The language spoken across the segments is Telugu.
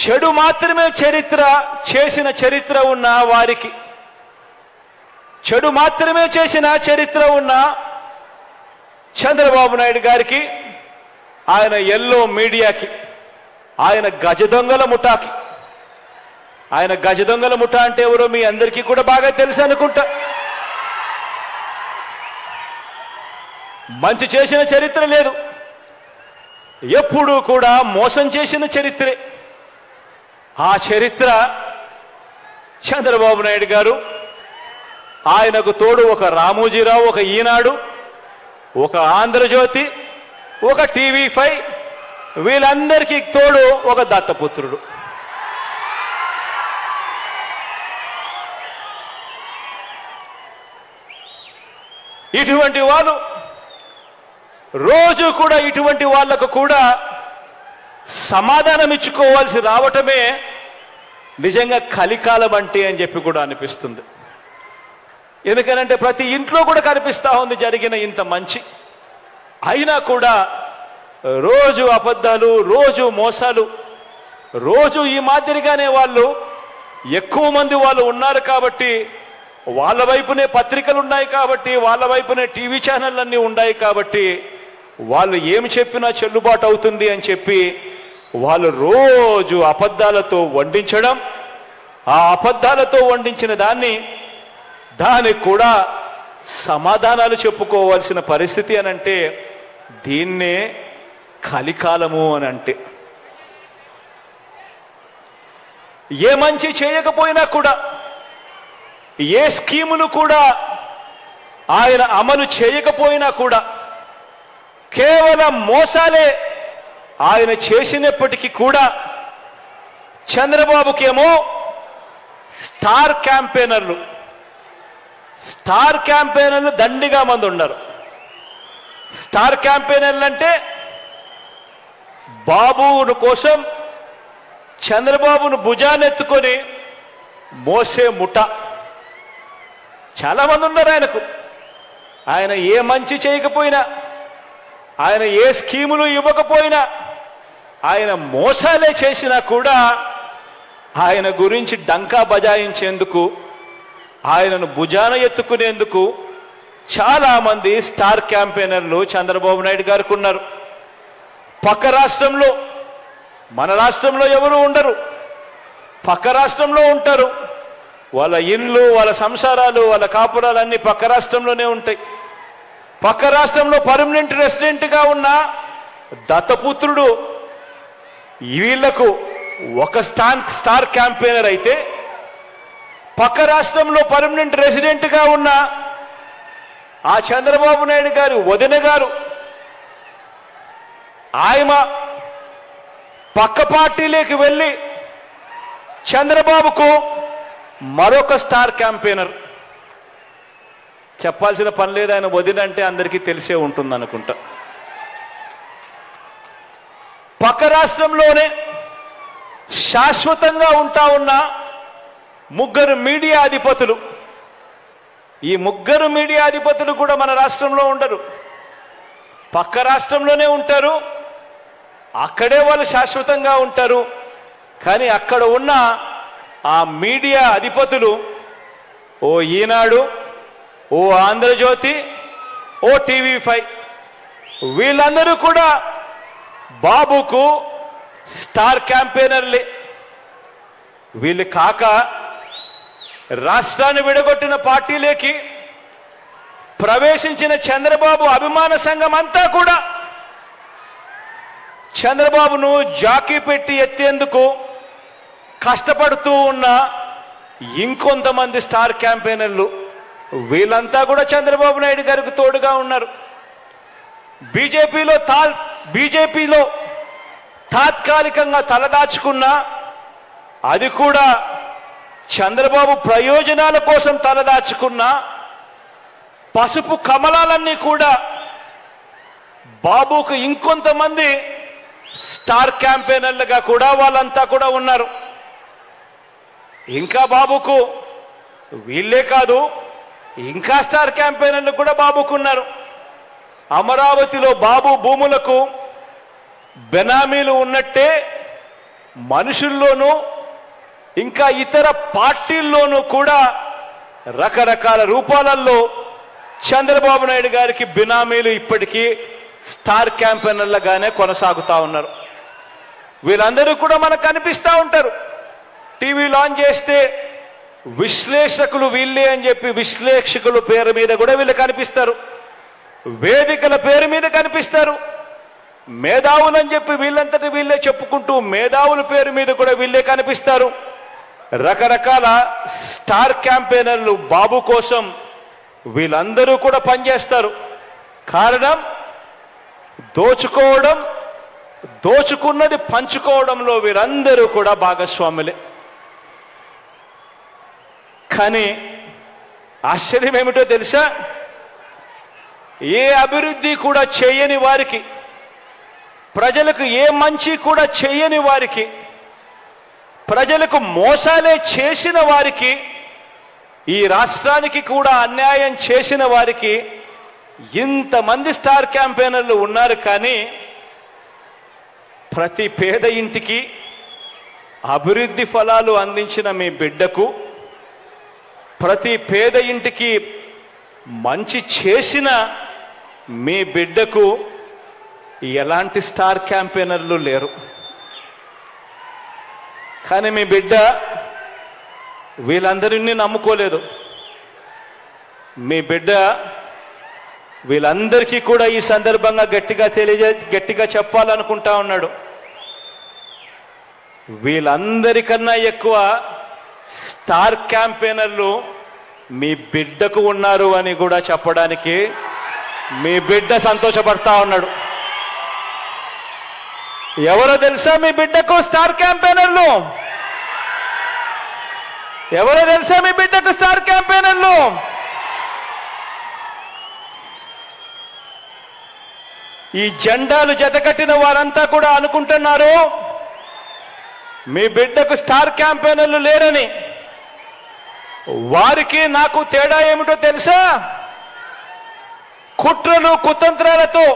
చెడు మాత్రమే చేసిన చరిత్ర ఉన్న వారికి, చెడు మాత్రమే చేసిన చరిత్ర ఉన్న చంద్రబాబు నాయుడు గారికి, ఆయన ఎల్లో మీడియాకి, ఆయన గజ దొంగల ముఠాకి, ఆయన గజ దొంగల ముఠా అంటే ఎవరో మీ అందరికీ కూడా బాగా తెలుసు అనుకుంటా. మంచి చేసిన చరిత్ర లేదు, ఎప్పుడూ కూడా మోసం చేసిన చరిత్రే. ఆ చరిత్ర చంద్రబాబు నాయుడు గారు, ఆయనకు తోడు ఒక రామోజీరావు, ఒక ఈనాడు, ఒక ఆంధ్రజ్యోతి, ఒక టీవీ5, వీళ్ళందరికీ తోడు ఒక దత్తపుత్రుడు. ఇటువంటి వాళ్ళు రోజు కూడా ఇటువంటి వాళ్లకు కూడా సమాధానం ఇచ్చుకోవాల్సి రావటమే నిజంగా కలికాలం అంటే అని చెప్పి కూడా అనిపిస్తుంది. ఎందుకనంటే ప్రతి ఇంట్లో కూడా కనిపిస్తా ఉంది జరిగిన ఇంత మంచి, అయినా కూడా రోజు అబద్ధాలు, రోజు మోసాలు, రోజు ఈ మాదిరిగానే వాళ్ళు ఎక్కువ మంది వాళ్ళు ఉన్నారు కాబట్టి, వాళ్ళ వైపునే పత్రికలు ఉన్నాయి కాబట్టి, వాళ్ళ వైపునే టీవీ ఛానళ్ళన్నీ ఉన్నాయి కాబట్టి, వాళ్ళు ఏమి చెప్పినా చెల్లుబాటు అవుతుంది అని చెప్పి వాళ్ళు రోజు అబద్ధాలతో వండించడం, ఆ అబద్ధాలతో వండించిన దానికి కూడా సమాధానాలు చెప్పుకోవాల్సిన పరిస్థితి అనంటే దీన్నే కలికాలము అని అంటే. ఏ మంచి చేయకపోయినా కూడా, ఏ స్కీములు కూడా ఆయన అమలు చేయకపోయినా కూడా, కేవలం మోసాలే ఆయన చేసినప్పటికీ కూడా చంద్రబాబుకేమో స్టార్ క్యాంపెయినర్లు దండిగా మంది ఉన్నారు. స్టార్ క్యాంపెయినర్లు అంటే బాబును కోసం చంద్రబాబును భుజానెత్తుకొని మోసే ముఠ చాలా మంది ఉన్నారు ఆయనకు. ఆయన ఏ మంచి చేయకపోయినా, ఆయన ఏ స్కీములు ఇవ్వకపోయినా, ఆయన మోసాలే చేసినా కూడా ఆయన గురించి డంకా బజాయించేందుకు, ఆయనను భుజాన ఎత్తుకునేందుకు చాలా మంది స్టార్ క్యాంపెయినర్లు చంద్రబాబు నాయుడు గారికి ఉన్నారు. పక్క రాష్ట్రంలో, మన రాష్ట్రంలో ఎవరు ఉండరు, పక్క రాష్ట్రంలో ఉంటారు. వాళ్ళ ఇళ్ళు, వాళ్ళ సంసారాలు, వాళ్ళ కాపురాలన్నీ పక్క రాష్ట్రంలోనే ఉంటాయి. పక్క రాష్ట్రంలో పర్మనెంట్ రెసిడెంట్గా ఉన్న దత్తపుత్రుడు వీళ్లకు ఒక స్టార్ క్యాంపెయినర్ అయితే, పక్క రాష్ట్రంలో పర్మనెంట్ రెసిడెంట్గా ఉన్న ఆ చంద్రబాబు నాయుడు గారి వదిన గారు, ఆయన పక్క పార్టీలోకి వెళ్ళి చంద్రబాబుకు మరొక స్టార్ క్యాంపెయినర్. చెప్పాల్సిన పని లేదు, ఆయన వదిన అంటే అందరికీ తెలిసే ఉంటుంది అనుకుంటా. పక్క రాష్ట్రంలోనే శాశ్వతంగా ఉంటా ఉన్న ముగ్గురు మీడియా అధిపతులు, ఈ ముగ్గురు మీడియా అధిపతులు కూడా మన రాష్ట్రంలో ఉండరు, పక్క రాష్ట్రంలోనే ఉంటారు. అక్కడే వాళ్ళు శాశ్వతంగా ఉంటారు. కానీ అక్కడ ఉన్న ఆ మీడియా అధిపతులు, ఓ ఈనాడు, ఓ ఆంధ్రజ్యోతి, ఓ టీవీ5, వీళ్ళందరూ కూడా బాబుకు స్టార్ క్యాంపెయినర్లే. వీళ్ళు కాక రాష్ట్రాన్ని విడగొట్టిన పార్టీలోకి ప్రవేశించిన చంద్రబాబు అభిమాన సంఘం అంతా కూడా చంద్రబాబును జాకీ పెట్టి ఎత్తేందుకు కష్టపడుతూ ఉన్న ఇంకొంతమంది స్టార్ క్యాంపెయినర్లు, వీళ్ళంతా కూడా చంద్రబాబు నాయుడు గారికి తోడుగా ఉన్నారు. బీజేపీలో తాత్కాలికంగా తలదాచుకున్నా, అది కూడా చంద్రబాబు ప్రయోజనాల కోసం తలదాచుకున్న పసుపు కమలాలన్నీ కూడా బాబుకు ఇంకొంతమంది స్టార్ క్యాంపెయినర్లుగా కూడా వాళ్ళంతా కూడా ఉన్నారు. ఇంకా బాబుకు వీళ్ళే కాదు, ఇంకా స్టార్ క్యాంపెయినర్లు కూడా బాబుకున్నారు. అమరావతిలో బాబు భూములకు బెనామీలు ఉన్నట్టే మనుషుల్లోనూ ఇంకా ఇతర పార్టీల్లోనూ కూడా రకరకాల రూపాలలో చంద్రబాబు నాయుడు గారికి బినామీలు ఇప్పటికీ స్టార్ క్యాంపెయినర్లుగానే కొనసాగుతా ఉన్నారు. వీళ్ళందరూ కూడా మనకు కనిపిస్తూ ఉంటారు. టీవీ లాంచ్ చేస్తే విశ్లేషకులు వీళ్ళే అని చెప్పి విశ్లేషకుల పేరు మీద కూడా వీళ్ళు కనిపిస్తారు. వేదికల పేరు మీద కనిపిస్తారు. మేధావులని చెప్పి వీళ్ళంతటి వీళ్ళే చెప్పుకుంటూ మేధావుల పేరు మీద కూడా వీళ్ళే కనిపిస్తారు. రకరకాల స్టార్ క్యాంపెయినర్లు బాబు కోసం వీళ్ళందరూ కూడా పనిచేస్తారు. కారణం దోచుకోవడం, దోచుకున్నది పంచుకోవడంలో వీరందరూ కూడా భాగస్వాములే. కానీ ఆశ్చర్యం ఏమిటో తెలుసా? ఏ అభివృద్ధి కూడా చేయని వారికి, ప్రజలకు ఏ మంచి కూడా చేయని వారికి, ప్రజలకు మోసాలే చేసిన వారికి, ఈ రాష్ట్రానికి కూడా అన్యాయం చేసిన వారికి ఇంతమంది స్టార్ క్యాంపెయినర్లు ఉన్నారు. కానీ ప్రతి పేద ఇంటికి అభివృద్ధి ఫలాలు అందించిన మీ బిడ్డకు, ప్రతి పేద ఇంటికి మంచి చేసిన మీ బిడ్డకు ఎలాంటి స్టార్ క్యాంపెయినర్లు లేరు. కానీ మీ బిడ్డ వీళ్ళందరినీ నమ్ముకోలేదు. మీ బిడ్డ వీళ్ళందరికీ కూడా ఈ సందర్భంగా గట్టిగా చెప్పాలనుకుంటా ఉన్నాడు. వీళ్ళందరికన్నా ఎక్కువ స్టార్ క్యాంపెయినర్లు మీ బిడ్డకు ఉన్నారు అని కూడా చెప్పడానికి మీ బిడ్డ సంతోషపడతా ఉన్నాడు. ఎవరో తెలుసా మీ బిడ్డకు స్టార్ క్యాంపెయినర్లు? ఎవరో తెలుసా మీ బిడ్డకు స్టార్ క్యాంపెయినర్లు? ఈ జెండాలు జతకట్టిన వారంతా కూడా అనుకుంటున్నారు మీ బిడ్డకు స్టార్ క్యాంపెయినర్లు లేరని. వారికి నాకు తేడా ఏమిటో తెలుసా? కుట్రలు కుతంత్రాలతో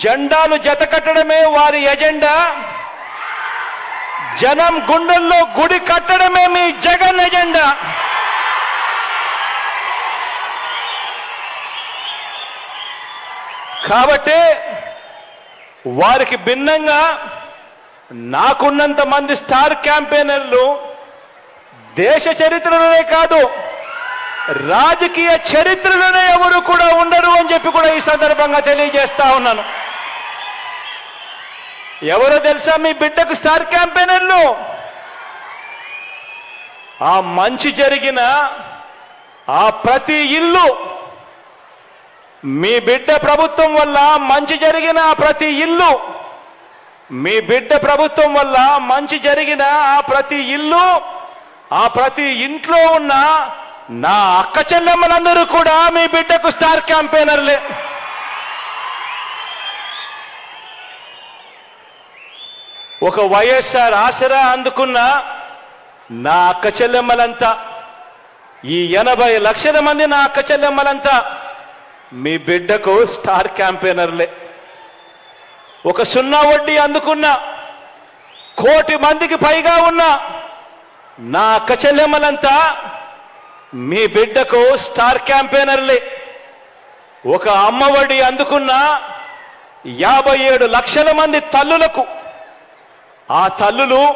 జెండాలు జతకట్టడమే వారి ఎజెండా, జనం గుండెల్లో గుడి కట్టడమే మీ జగన్ ఎజెండా. కాబట్టి వారికి భిన్నంగా నాకున్నంత మంది స్టార్ క్యాంపెయినర్లు దేశ చరిత్రలోనే కాదు రాజకీయ చరిత్రలోనే ఎవరు కూడా ఉండరు అని చెప్పి కూడా ఈ సందర్భంగా తెలియజేస్తా ఉన్నాను. ఎవరో తెలుసా మీ బిడ్డకు స్టార్ క్యాంపెయినర్లు? ఆ మంచి జరిగిన ఆ ప్రతి ఇల్లు, మీ బిడ్డ ప్రభుత్వం వల్ల మంచి జరిగిన ఆ ప్రతి ఇల్లు, మీ బిడ్డ ప్రభుత్వం వల్ల మంచి జరిగిన ఆ ప్రతి ఇల్లు, ఆ ప్రతి ఇంట్లో ఉన్న నా అక్క చెల్లెమ్మలందరూ కూడా మీ బిడ్డకు స్టార్ క్యాంపెయినర్లే. ఒక వైఎస్ఆర్ ఆసరా అందుకున్న నా అక్క చెల్లెమ్మలంతా, ఈ 80 లక్షల మంది నా అక్క చెల్లెమ్మలంతా మీ బిడ్డకు స్టార్ క్యాంపెయినర్లే. ఒక 0 వడ్డీ అందుకున్న 1 కోటి మందికి పైగా ఉన్న నా అక్క చెల్లెమ్మలంతా మీ బిడ్డకు స్టార్ క్యాంపెయినర్లే. ఒక అమ్మఒడి అందుకున్న 57 లక్షల మంది తల్లులకు, ఆ తల్లులు 1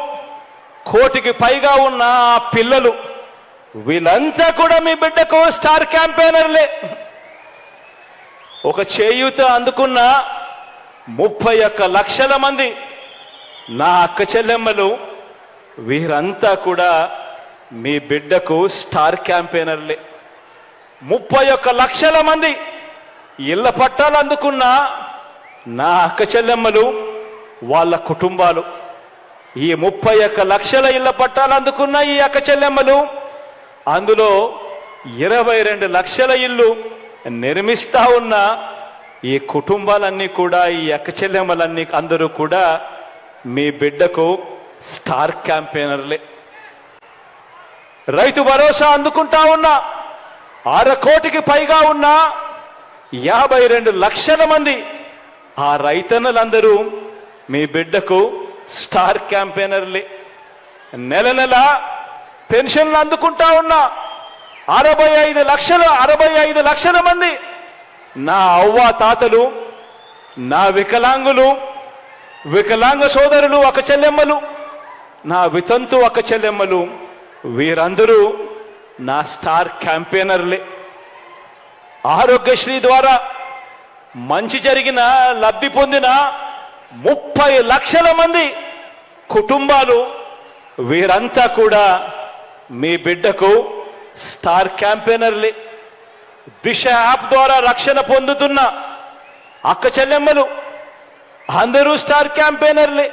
కోటికి పైగా ఉన్న ఆ పిల్లలు, వీళ్ళంతా కూడా మీ బిడ్డకు స్టార్ క్యాంపెయినర్లే. ఒక చేయూత అందుకున్న 31 లక్షల మంది నా అక్క చెల్లెమ్మలు, వీరంతా కూడా మీ బిడ్డకు స్టార్ క్యాంపెయినర్లే. 31 లక్షల మంది ఇళ్ల పట్టాలు అందుకున్న నా అక్క చెల్లెమ్మలు, వాళ్ళ కుటుంబాలు, ఈ 31 లక్షల ఇళ్ల పట్టాలు అందుకున్న ఈ అక్క చెల్లెమ్మలు, అందులో 22 లక్షల ఇల్లు నిర్మిస్తా ఉన్న ఈ కుటుంబాలన్నీ కూడా, ఈ అక్క చెల్లెమ్మలన్నీ అందరూ కూడా మీ బిడ్డకు స్టార్ క్యాంపెయినర్లే. రైతు భరోసా అందుకుంటా ఉన్న 6 కోటికి పైగా ఉన్న 52 లక్షల మంది ఆ రైతన్నలందరూ మీ బిడ్డకు స్టార్ క్యాంపెయినర్లే. నెల నెల పెన్షన్లు అందుకుంటా ఉన్న 65 లక్షల మంది నా అవ్వ తాతలు, నా వికలాంగులు, వికలాంగ సోదరులు, అక్క చెల్లెమ్మలు, నా వితంతు అక్క చెల్లెమ్మలు, వీరందరూ నా స్టార్ క్యాంపెయినర్లే. ఆరోగ్యశ్రీ ద్వారా మంచి జరిగిన, లబ్ధి పొందిన 30 లక్షల మంది కుటుంబాలు, వీరంతా కూడా మీ బిడ్డకు స్టార్ క్యాంపెయినర్లే. దిశ యాప్ ద్వారా రక్షణ పొందుతున్న అక్క చెల్లెమ్మలు అందరూ స్టార్ క్యాంపెయినర్లే.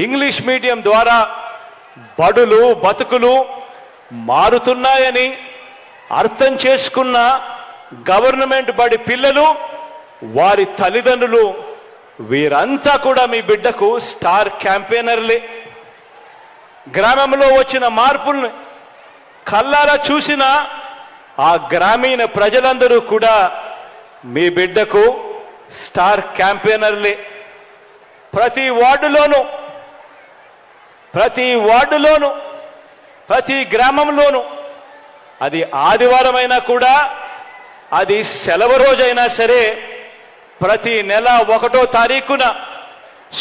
ఇంగ్లీష్ మీడియం ద్వారా బడులు బతుకులు మారుతున్నాయని అర్థం చేసుకున్న గవర్నమెంట్ బడి పిల్లలు, వారి తల్లిదండ్రులు, వీరంతా కూడా మీ బిడ్డకు స్టార్ క్యాంపెయినర్లే. గ్రామంలో వచ్చిన మార్పుల్ని కళ్ళారా చూసిన ఆ గ్రామీణ ప్రజలందరూ కూడా మీ బిడ్డకు స్టార్ క్యాంపెయినర్లే. ప్రతి వార్డులోనూ, ప్రతి గ్రామంలోనూ, అది ఆదివారమైనా కూడా, అది సెలవు రోజైనా సరే, ప్రతి నెల 1వ తారీఖున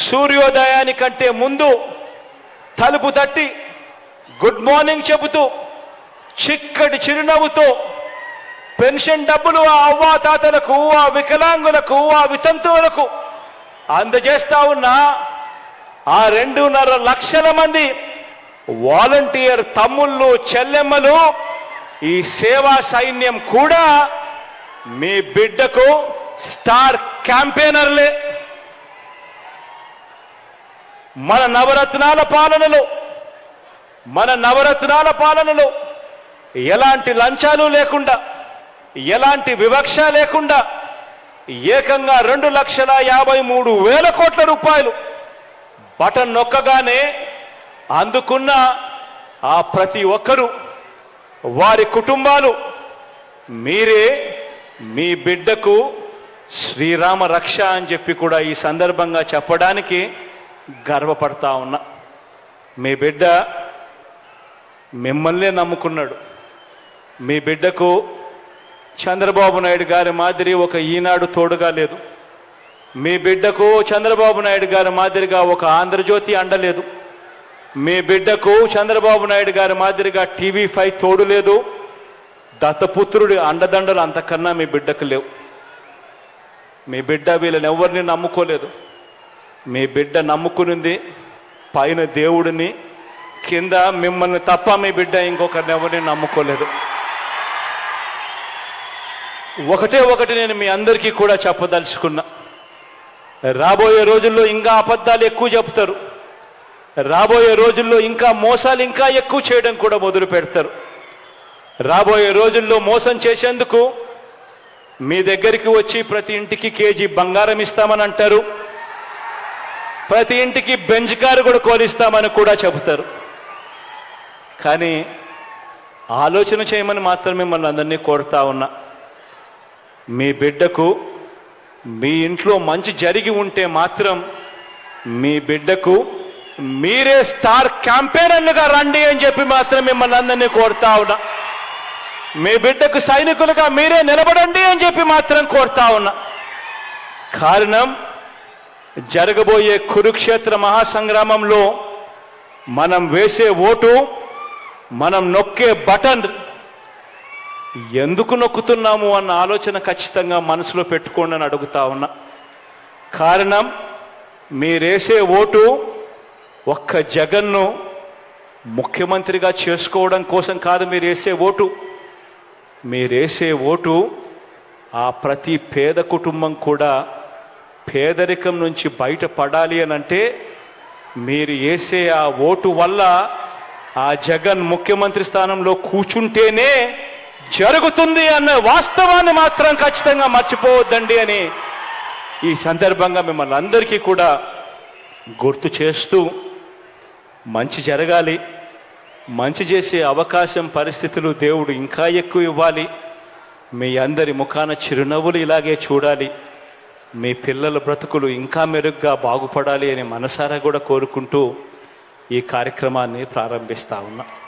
సూర్యోదయానికంటే ముందు తలుపు తట్టి గుడ్ మార్నింగ్ చెబుతూ చిక్కటి చిరునవ్వుతో పెన్షన్ డబ్బులు ఆ అవ్వాతాతలకు, ఆ వికలాంగులకు, ఆ వితంతువులకు అందజేస్తా ఉన్న ఆ 2.5 లక్షల మంది వాలంటీర్ తమ్ముళ్ళు చెల్లెమ్మలు, ఈ సేవా సైన్యం కూడా మీ బిడ్డకు స్టార్ క్యాంపెయినర్లే. మన నవరత్నాల పాలనలో ఎలాంటి లంచాలు లేకుండా, ఎలాంటి వివక్ష లేకుండా ఏకంగా 2,53,000 కోట్ల రూపాయలు బటన్ నొక్కగానే అందుకున్న ఆ ప్రతి ఒక్కరూ, వారి కుటుంబాలు, మీరే మీ బిడ్డకు శ్రీరామ రక్ష అని చెప్పి కూడా ఈ సందర్భంగా చెప్పడానికి గర్వపడతా ఉన్నా. మీ బిడ్డ మిమ్మల్నే నమ్ముకున్నాడు. మీ బిడ్డకు చంద్రబాబు నాయుడు గారి మాదిరి ఒక ఈనాడు తోడుగా లేదు. మీ బిడ్డకు చంద్రబాబు నాయుడు గారి మాదిరిగా ఒక ఆంధ్రజ్యోతి అండలేదు. మీ బిడ్డకు చంద్రబాబు నాయుడు గారి మాదిరిగా TV5 తోడు లేదు. దత్తపుత్రుడి అండదండలు అంతకన్నా మీ బిడ్డకు లేవు. మీ బిడ్డ వీళ్ళని ఎవరిని నమ్ముకోలేదు. మీ బిడ్డ నమ్ముకునింది పైన దేవుడిని, కింద మిమ్మల్ని తప్ప మీ బిడ్డ ఇంకొకరిని ఎవరిని నమ్ముకోలేదు. ఒకటి నేను మీ అందరికీ కూడా చెప్పదలుచుకున్నా. రాబోయే రోజుల్లో ఇంకా అబద్ధాలు ఎక్కువ చెప్తారు. రాబోయే రోజుల్లో ఇంకా మోసాలు ఇంకా ఎక్కువ చేయడం కూడా మొదలు పెడతారు. రాబోయే రోజుల్లో మోసం చేసేందుకు మీ దగ్గరికి వచ్చి ప్రతి ఇంటికి కేజీ బంగారం ఇస్తామని అంటారు. ప్రతి ఇంటికి బెంజ్ కారు కూడా కోరిస్తామని కూడా చెబుతారు. కానీ ఆలోచన చేయమని మాత్రం మిమ్మల్ని అందరినీ కోరుతా ఉన్నా. మీ బిడ్డకు మీ ఇంట్లో మంచి జరిగి ఉంటే మాత్రం మీ బిడ్డకు మీరే స్టార్ క్యాంపెయినర్లుగా రండి అని చెప్పి మాత్రం మిమ్మల్ని అందరినీ కోరుతా ఉన్నా. మీ బిడ్డకు సైనికులుగా మీరే నిలబడండి అని చెప్పి మాత్రం కోరుతా ఉన్నా. కారణం, జరగబోయే కురుక్షేత్ర మహాసంగ్రామంలో మనం వేసే ఓటు, మనం నొక్కే బటన్ ఎందుకు నొక్కుతున్నాము అన్న ఆలోచన ఖచ్చితంగా మనసులో పెట్టుకోండి అని అడుగుతా ఉన్నా. కారణం, మీరేసే ఓటు ఒక్క జగన్ను ముఖ్యమంత్రిగా చేసుకోవడం కోసం కాదు. మీరేసే ఓటు ఆ ప్రతి పేద కుటుంబం కూడా పేదరికం నుంచి బయటపడాలి అనంటే మీరు వేసే ఆ ఓటు వల్ల ఆ జగన్ ముఖ్యమంత్రి స్థానంలో కూర్చుంటేనే జరుగుతుంది అన్న వాస్తవాన్ని మాత్రం ఖచ్చితంగా మర్చిపోవద్దండి అని ఈ సందర్భంగా మిమ్మల్ని అందరికీ కూడా గుర్తు చేస్తూ, మంచి జరగాలి, మంచి చేసే అవకాశం పరిస్థితులు దేవుడు ఇంకా ఎక్కువ ఇవ్వాలి, మీ అందరి ముఖాన చిరునవ్వులు ఇలాగే చూడాలి, మీ పిల్లల బ్రతుకులు ఇంకా మెరుగ్గా బాగుపడాలి అని మనసారా కూడా కోరుకుంటూ ఈ కార్యక్రమాన్ని ప్రారంభిస్తా ఉన్నా.